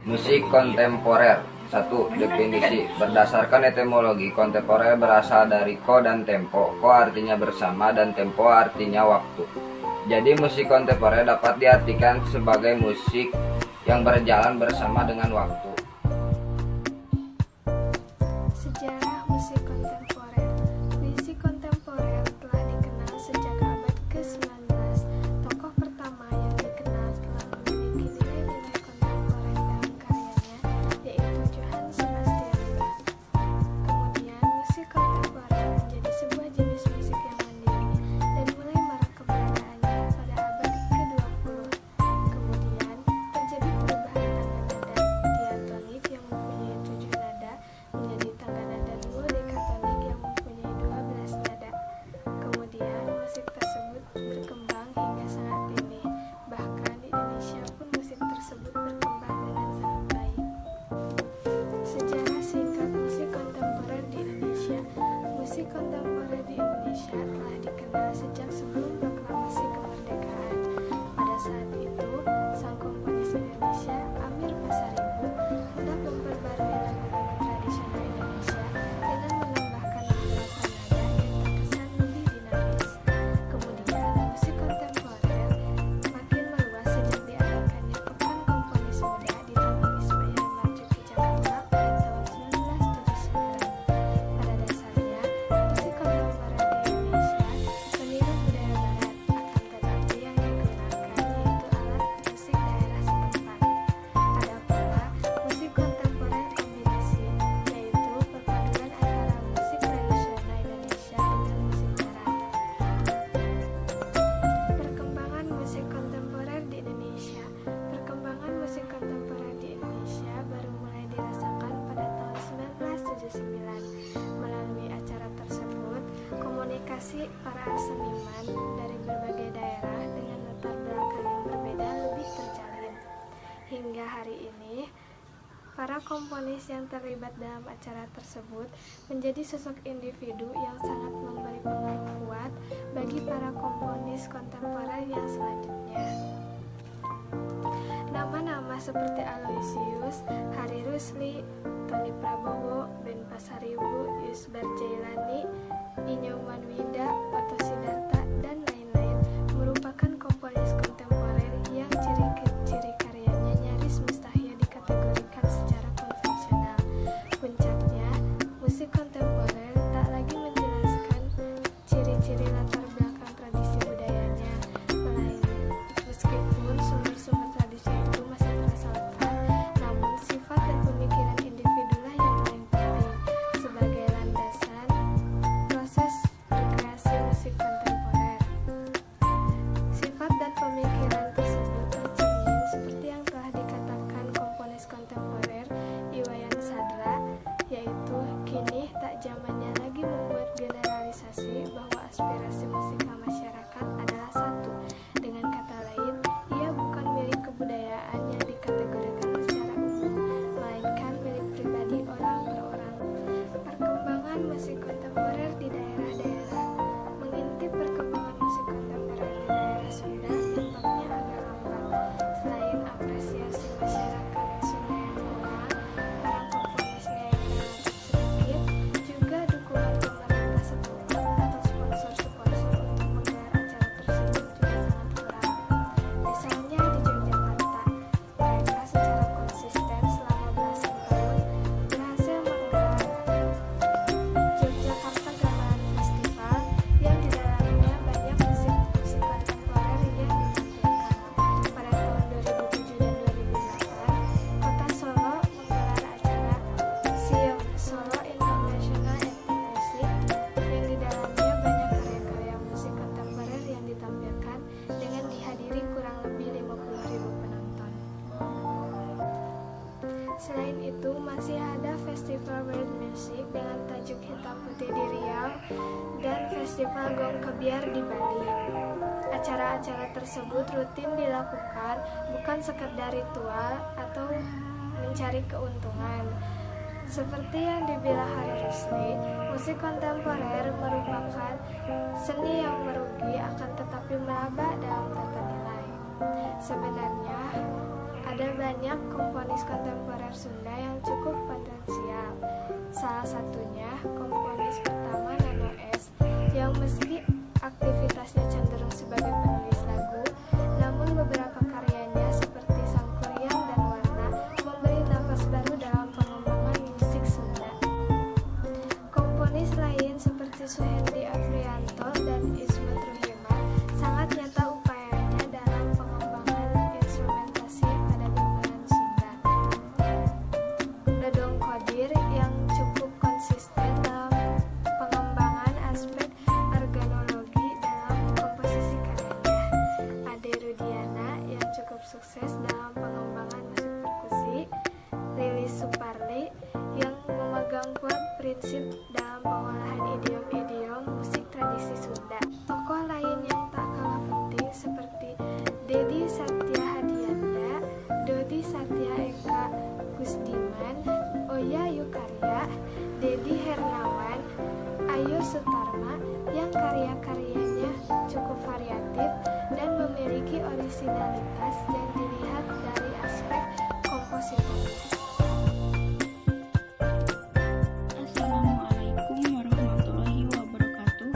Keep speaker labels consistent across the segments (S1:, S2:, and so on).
S1: Musik kontemporer. 1. Definisi. Berdasarkan etimologi, kontemporer berasal dari ko dan tempo. Ko artinya bersama dan tempo artinya waktu. Jadi musik kontemporer dapat diartikan sebagai musik yang berjalan bersama dengan waktu.
S2: Sejarah musik kontemporer. Musik kontemporer telah dikenal sejak abad ke-19. Tokoh pertama yang dikenal telah memiliki nilai-nilai kontemporer dalam karyanya, yaitu Johann Sebastian Bach. Kemudian, musik kontemporer menjadi sebuah jenis musik yang mandiri dan mulai marak keberadaannya pada abad ke-20. Kemudian, terjadi perubahan tangga nada diatonik yang mempunyai 7 nada menjadi tangga nada duodekatonik yang mempunyai 12 nada. Kemudian, musik tersebut berkembang hingga sangat ini. Bahkan di Indonesia pun musik tersebut berkembang dengan sangat baik. Sejarah singkat musik kontemporer di Indonesia. Musik kontemporer di Indonesia telah dikenal sejak sebelum proklamasi kemerdekaan. Pada saat itu, sang komponis Indonesia, Amir Pasaribu, hendak memperbarui lagu-lagu tradisional Indonesia dengan menambahkan beberapa nada yang terkesan lebih dinamis. Kemudian, musik kontemporer makin meluas sejak diadakannya Pekan Komponis Muda di Taman Ismail Marzuki Jakarta pada tahun 1979. Pada dasarnya, musik kontemporer di Indonesia meniru budaya Barat, akan tetapi yang digunakan yaitu alat musik daerah setempat. Ada pula musik kontemporer kombinasi, yaitu perpaduan antara musik tradisional Indonesia dengan musik Barat. Perkembangan musik kontemporer di Indonesia. Perkembangan musik kontemporer di Indonesia baru mulai dirasakan pada tahun 1979. Melalui acara tersebut, komunikasi para seniman dari berbagai daerah dengan latar belakang yang berbeda lebih terjalin. Hingga hari ini, para komponis yang terlibat dalam acara tersebut menjadi sosok individu yang sangat memberi pengaruh kuat bagi para komponis kontemporer yang selanjutnya. Nama-nama seperti Aloysius, Hari Rusli, Tony Prabowo, Ben Pasaribu, Yusbar Jailani, Inyo Manwida, Otto Siddharta, dan lain-lain merupakan komponis kontemporer yang ciri karyanya nyaris mustahil dikategorikan secara konvensional. Puncaknya, musik kontemporer tak lagi menjelaskan ciri-ciri latar belakang tradisi budayanya, melainkan meskipun sumber-sumber tradisi itu masih terasa lekat, namun sifat dan pemikiran individulah yang paling penting sebagai landasan proses berkreasi musik kontemporer. Sifat dan pemikiran tersebut tercermin seperti yang telah dikatakan komponis kontemporer Iwayan Sadra, yaitu kini tak zamannya lagi membuat generalisasi bahwa aspirasi musikal masyarakat adalah satu. Dengan kata lain, ia bukan milik kebudayaan yang dikategorikan secara umum, melainkan milik pribadi orang per orang. Perkembangan musik kontemporer di daerah-daerah. Mengintip perkembangan musik kontemporer di daerah Sunda tampaknya agak lambat. Selain apresiasi masyarakat Sunda yang kurang, para komponisnya yang relatif sedikit, juga dukungan pemerintah setempat atau sponsor-sponsor untuk menggelar acara tersebut juga sangat kurang. Misalnya di Yogyakarta, mereka secara konsisten selama belasan tahun berhasil menggelar Yogyakarta Gamelan Festival yang di dalamnya banyak musik kontemporer yang ditampilkan. Pada tahun 2007 dan 2008, Kota Solo menggelar acara SIOM Solo International Ethnic Music yang di dalamnya banyak karya-karya musik kontemporer yang ditampilkan dengan dihadiri kurang lebih 50.000 penonton. Selain itu, masih ada Festival World Music dengan tajuk Hitam Putih di Riau dan Festival Gong Kebiar di Bali. Acara-acara tersebut rutin dilakukan bukan sekedar ritual atau mencari keuntungan. Seperti yang dibilang Hari Rusli, musik kontemporer merupakan seni yang merugi akan tetapi melaba dalam tata nilai. Sebenarnya, Ada banyak komponis kontemporer Sunda yang cukup potensial. Salah satunya komponis pertama Nano S, yang meski aktivitasnya cenderung sebagai penulis lagu, namun beberapa karyanya seperti Sangkuriang dan Warna memberi nafas baru dalam pengembangan musik Sunda. Komponis lain seperti Suhendi Afrianto dan Ismet Ruhimah sangat nyata upayanya dalam pengembangan instrumentasi pada gamelan Sunda. Dodong Qodir yang cukup konsisten dalam pengembangan aspek organologi dalam komposisi karyanya. Ade Rudiana yang cukup sukses dalam pengembangan musik perkusi. Lilis Suparli yang memegang kuat prinsip dalam pengolahan idiom-idiom musik tradisi Sunda. Tokoh lain yang tak kalah penting seperti Dedi Satya Hadianda, Dodi Satya Eka Kusdiman, Oya Yukarya, Dedi Hernawan, Ayu Sutarma yang karya-karyanya cukup variatif dan memiliki orisinalitas yang dilihat dari aspek kompositornya.
S3: Assalamualaikum warahmatullahi wabarakatuh.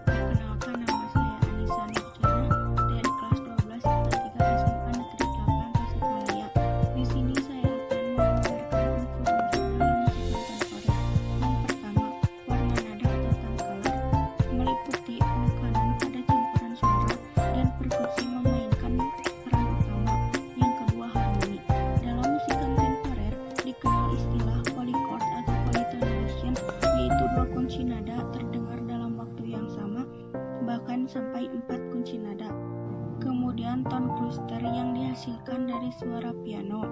S3: Perkenalkan, nama saya Anissa Nurjana dari kelas 12 IPA 3 SMA Negeri 8 Tasikmalaya. Di sini saya akan mengajarkan unsur-unsur dalam musik kontemporer. Yang pertama, warna nada atau tangkalan, meliputi penekanan pada campuran suara dan perkusi memainkan peran utama. Yang kedua, harmoni. Dalam musik kontemporer dikenal istilah polychord atau polytonation, yaitu 2 kunci nada terdengar dalam waktu yang sama, bahkan sampai 4 kunci nada. Kemudian tone cluster yang dihasilkan dari suara piano.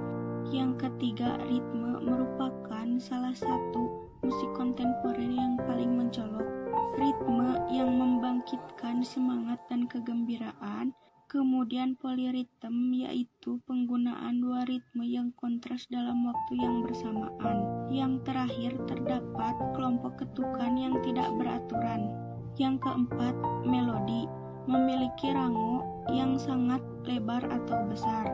S3: Yang ketiga, ritme merupakan salah satu musik kontemporer yang paling mencolok. Ritme yang membangkitkan semangat dan kegembiraan. Kemudian polyrhythm, yaitu penggunaan 2 ritme yang kontras dalam waktu yang bersamaan. Yang terakhir, terdapat kelompok ketukan yang tidak beraturan. Yang keempat, melodi, memiliki rango yang sangat lebar atau besar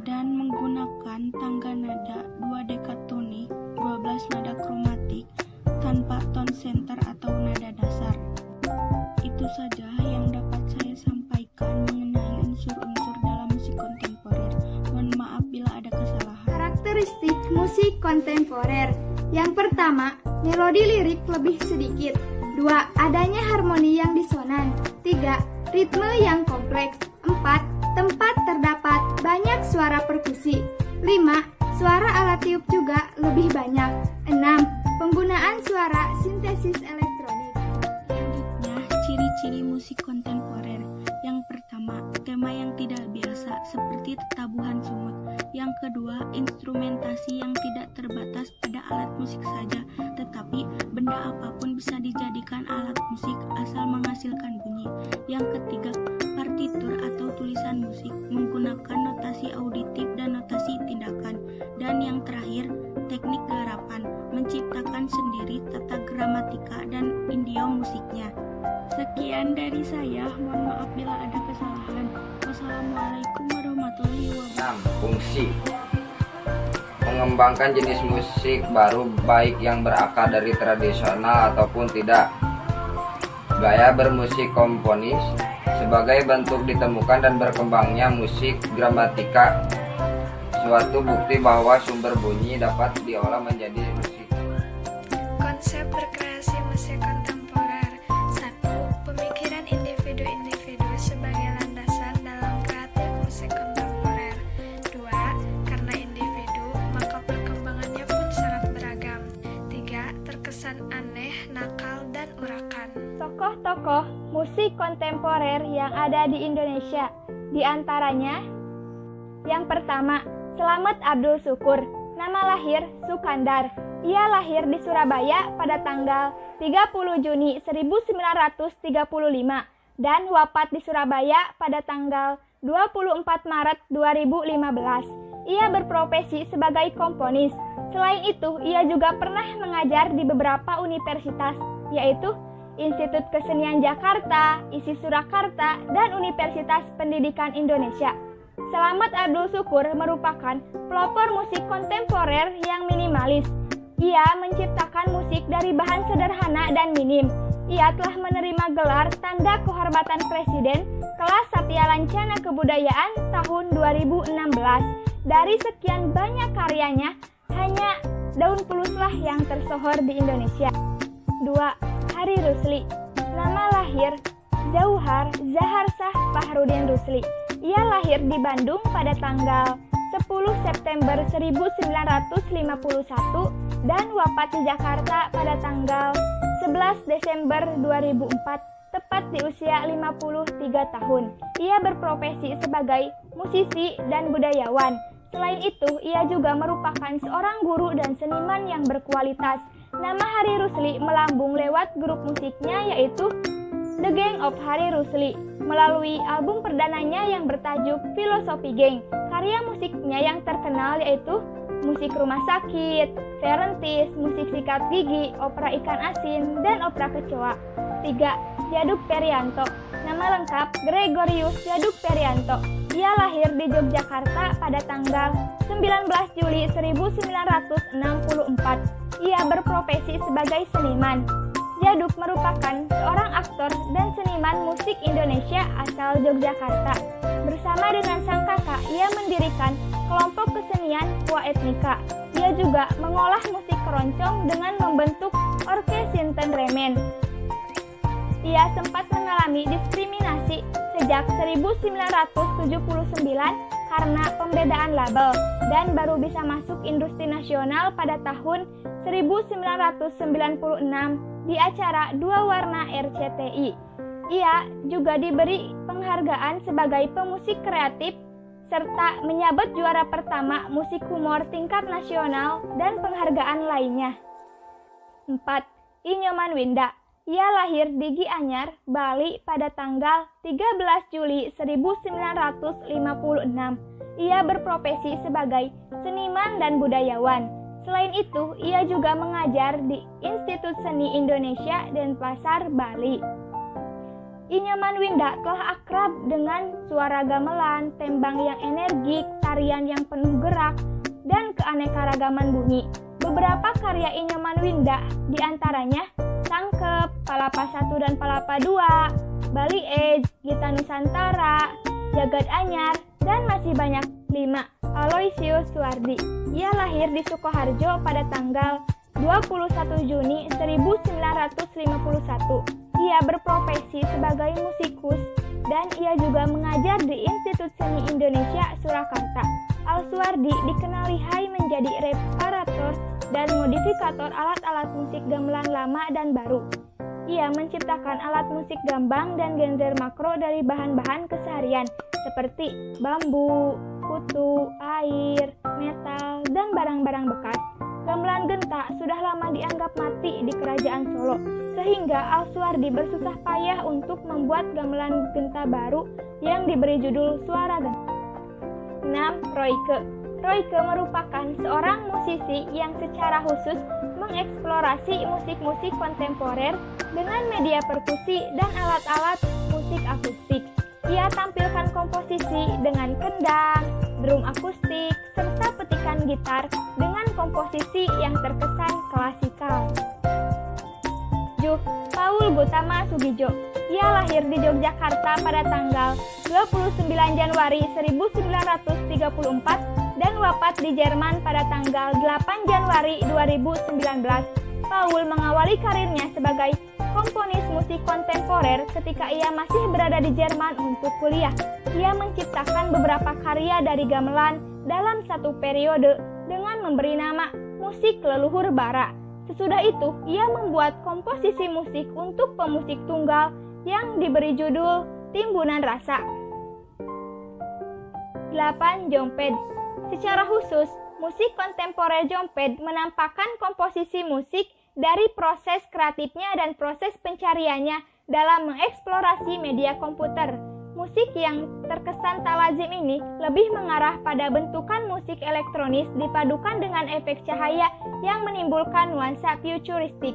S3: dan menggunakan tangga nada 2 dekatonik, 12 nada kromatik tanpa tone center atau nada dasar. Itu saja yang dapat saya sampaikan mengenai unsur-unsur dalam musik kontemporer. Mohon maaf bila ada kesalahan.
S4: Karakteristik musik kontemporer. Yang pertama, melodi lirik lebih sedikit. 2. Adanya harmoni yang disonan. 3. Ritme yang kompleks. 4. Tempat terdapat banyak suara perkusi. 5. Suara alat tiup juga lebih banyak. 6. Penggunaan suara sintesis elektronik.
S3: Selanjutnya, ciri-ciri musik kontemporer. Yang pertama, tema yang tidak biasa seperti tetabuhan sungut. Yang kedua, instrumentasi yang tidak terbatas pada alat musik saja, tetapi benda apapun bisa dijadikan alat musik asal menghasilkan bunyi. Yang ketiga, partitur atau tulisan musik menggunakan notasi auditif dan notasi tindakan. Dan yang terakhir, teknik garapan, menciptakan sendiri tata gramatika dan idiom musiknya. Sekian dari saya, mohon maaf bila ada kesalahan. Wassalamualaikum warahmatullahi wabarakatuh.
S1: 6. Fungsi mengembangkan jenis musik baru baik yang berakar dari tradisional ataupun tidak. Gaya bermusik komponis sebagai bentuk ditemukan dan berkembangnya musik gramatika, suatu bukti bahwa sumber bunyi dapat diolah menjadi musik.
S2: Konsep berkreasi musik kontemporer. 1. Pemikiran individu-individu sebagai landasan dalam kreatif musik kontemporer. 2. Karena individu, maka perkembangannya pun sangat beragam. 3. Terkesan aneh, nakal, dan urakan.
S4: Tokoh-tokoh musik kontemporer yang ada di Indonesia. Di antaranya, yang pertama, Slamet Abdul Syukur. Nama lahir Sukandar. Ia lahir di Surabaya pada tanggal 30 Juni 1935 dan wafat di Surabaya pada tanggal 24 Maret 2015. Ia berprofesi sebagai komponis. Selain itu, ia juga pernah mengajar di beberapa universitas, yaitu Institut Kesenian Jakarta, ISI Surakarta, dan Universitas Pendidikan Indonesia.
S5: Selamat Abdul Syukur merupakan pelopor musik kontemporer yang minimalis. Ia menciptakan musik dari bahan sederhana dan minim. Ia telah menerima gelar Tanda Kehormatan Presiden kelas Satya Lancana Kebudayaan tahun 2016. Dari sekian banyak karyanya, hanya Daun Puluslah yang tersohor di Indonesia. 2. Hari Rusli. Nama lahir Zauhar Zaharsah Fahrudin Rusli. Ia lahir di Bandung pada tanggal 10 September 1951 dan wafat di Jakarta pada tanggal 11 Desember 2004, tepat di usia 53 tahun. Ia berprofesi sebagai musisi dan budayawan. Selain itu, ia juga merupakan seorang guru dan seniman yang berkualitas. Nama Hari Rusli melambung lewat grup musiknya yaitu The Gang of Hari Rusli melalui album perdananya yang bertajuk Filosofi Gang. Karya musiknya yang terkenal yaitu musik rumah sakit, Ferentis, musik sikat gigi, opera ikan asin, dan opera kecoa. 3. Djaduk Perianto. Nama lengkap Gregorius Djaduk Perianto. Ia lahir di Yogyakarta pada tanggal 19 Juli 1964. Ia berprofesi sebagai seniman. Djaduk merupakan seorang aktor dan seniman musik Indonesia asal Yogyakarta. Bersama dengan sang kakak, ia mendirikan kelompok kesenian Pua Etnika. Ia juga mengolah musik keroncong dengan membentuk Orkes Sinten Remen. Ia sempat mengalami diskriminasi sejak 1979 karena pembedaan label dan baru bisa masuk industri nasional pada tahun 1996 di acara Dua Warna RCTI. Ia juga diberi penghargaan sebagai pemusik kreatif serta menyabet juara pertama musik humor tingkat nasional dan penghargaan lainnya. 4. Inyoman Winda. Ia lahir di Gianyar, Bali pada tanggal 13 Juli 1956. Ia berprofesi sebagai seniman dan budayawan. Selain itu, ia juga mengajar di Institut Seni Indonesia Denpasar, Bali. Inyoman Winda telah akrab dengan suara gamelan, tembang yang energik, tarian yang penuh gerak, dan keanekaragaman bunyi. Beberapa karya Inyoman Winda diantaranya Sangkep, Palapa 1 dan Palapa 2, Bali Age, Gita Nusantara, Jagad Anyar, dan masih banyak. 5. Aloysius Suwardi. Ia lahir di Sukoharjo pada tanggal 21 Juni 1951. Ia berprofesi sebagai musikus dan ia juga mengajar di Institut Seni Indonesia Surakarta. Al-Suwardi dikenal lihai menjadi reparator dan modifikator alat-alat musik gamelan lama dan baru. Ia menciptakan alat musik gambang dan genrer makro dari bahan-bahan keseharian seperti bambu, kutu, air, metal, dan barang-barang bekas. Gamelan genta sudah lama dianggap mati di Kerajaan Solo, sehingga Al-Suwardi bersusah payah untuk membuat gamelan genta baru yang diberi judul Suara Genta. 6. Royke. Royke merupakan seorang musisi yang secara khusus mengeksplorasi musik-musik kontemporer dengan media perkusi dan alat-alat musik akustik. Ia tampilkan komposisi dengan kendang, drum akustik, serta petikan gitar dengan komposisi yang terkesan klasikal. 7. Paul Gutama Soegidjo. Ia lahir di Yogyakarta pada tanggal 29 Januari 1934 dan wafat di Jerman pada tanggal 8 Januari 2019. Paul mengawali karirnya sebagai komponis musik kontemporer ketika ia masih berada di Jerman untuk kuliah. Ia menciptakan beberapa karya dari gamelan dalam satu periode dengan memberi nama musik leluhur bara. Sesudah itu, ia membuat komposisi musik untuk pemusik tunggal yang diberi judul Timbunan Rasa. 8. Jomped. Secara khusus, musik kontemporer Jomped menampakkan komposisi musik dari proses kreatifnya dan proses pencariannya dalam mengeksplorasi media komputer. Musik yang terkesan tak lazim ini lebih mengarah pada bentukan musik elektronis dipadukan dengan efek cahaya yang menimbulkan nuansa futuristik.